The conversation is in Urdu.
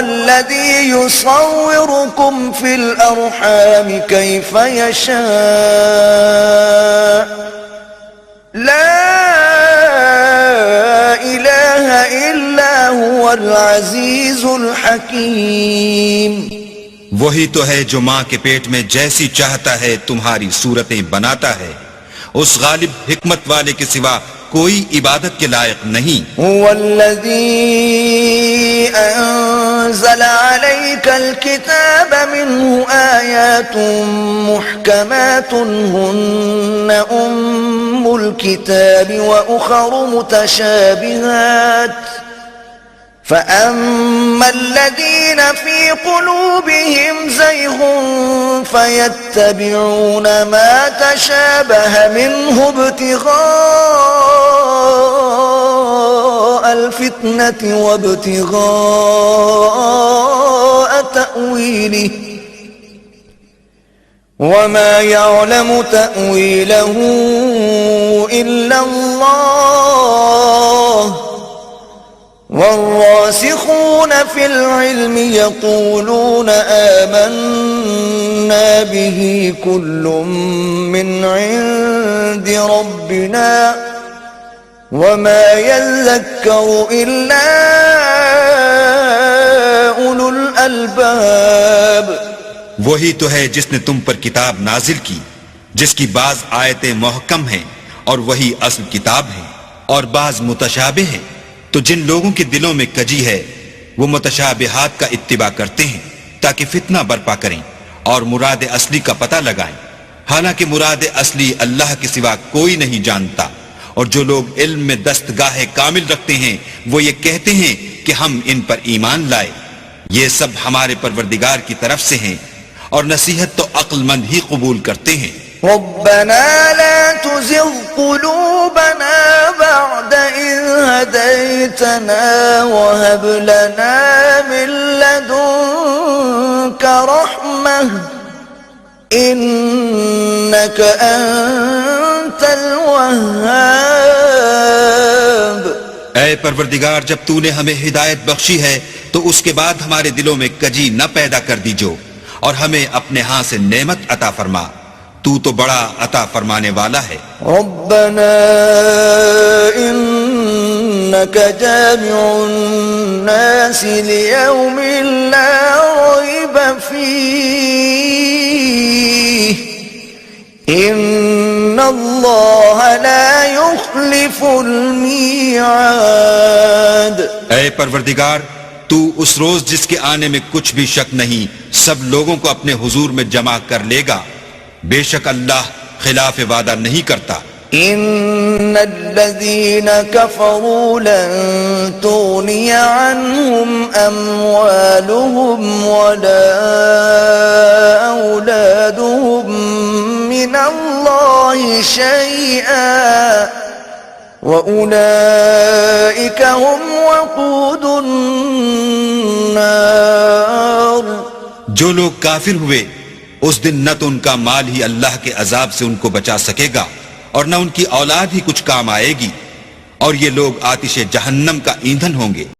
الذي يصوركم في الأرحام كيف يشاء لا إله إلا هو العزيز الحكيم. وہی تو ہے جو ماں کے پیٹ میں جیسی چاہتا ہے تمہاری صورتیں بناتا ہے. اس غالب حکمت والے کے سوا کوئی عبادت کے لائق نہیں. هو الذي أنزل عليك الكتاب منه آيات محكمات هن أم الكتاب وأخر متشابهات فأما الذين في قلوبهم زيغ فيتبعون ما تشابه منه ابتغاء الفتنة وابتغاء تأويله وما يعلم تأويله إلا الله والراسخون في العلم يقولون آمنا به كل من عند ربنا وما يذكر إلا أولو الألباب. وہی تو ہے جس نے تم پر کتاب نازل کی جس کی بعض آیتیں محکم ہیں اور وہی اصل کتاب ہے اور بعض متشابہ ہیں. تو جن لوگوں کے دلوں میں کجی ہے وہ متشابہات کا اتباع کرتے ہیں تاکہ فتنہ برپا کریں اور مراد اصلی کا پتہ لگائیں، حالانکہ مراد اصلی اللہ کے سوا کوئی نہیں جانتا. اور جو لوگ علم میں دستگاہ کامل رکھتے ہیں وہ یہ کہتے ہیں کہ ہم ان پر ایمان لائے. یہ سب ہمارے پروردگار کی طرف سے ہیں اور نصیحت تو عقل مند ہی قبول کرتے ہیں. ربنا لا تزغ قلوبنا بعد إذ هديتنا وهب لنا من لدنك رحمة إنك أنت الوهاب. اے پروردگار جب تو نے ہمیں ہدایت بخشی ہے تو اس کے بعد ہمارے دلوں میں کجی نہ پیدا کر دیجو اور ہمیں اپنے ہاں سے نعمت عطا فرما. تو تو بڑا عطا فرمانے والا ہے. ربنا إنك جامع الناس ليوم لا ريب فيه إن الله لا يخلف الميعاد. اے پروردگار تو اس روز جس کے آنے میں کچھ بھی شک نہیں سب لوگوں کو اپنے حضور میں جمع کر لے گا. بے شک اللہ خلاف وعدہ نہیں کرتا. ان الذين كفروا لن تغني عنهم اموالهم ولا اولادهم من الله شيئا واولئك هم وقود النار. جو لوگ کافر ہوئے اس دن نہ تو ان کا مال ہی اللہ کے عذاب سے ان کو بچا سکے گا اور نہ ان کی اولاد ہی کچھ کام آئے گی، اور یہ لوگ آتش جہنم کا ایندھن ہوں گے.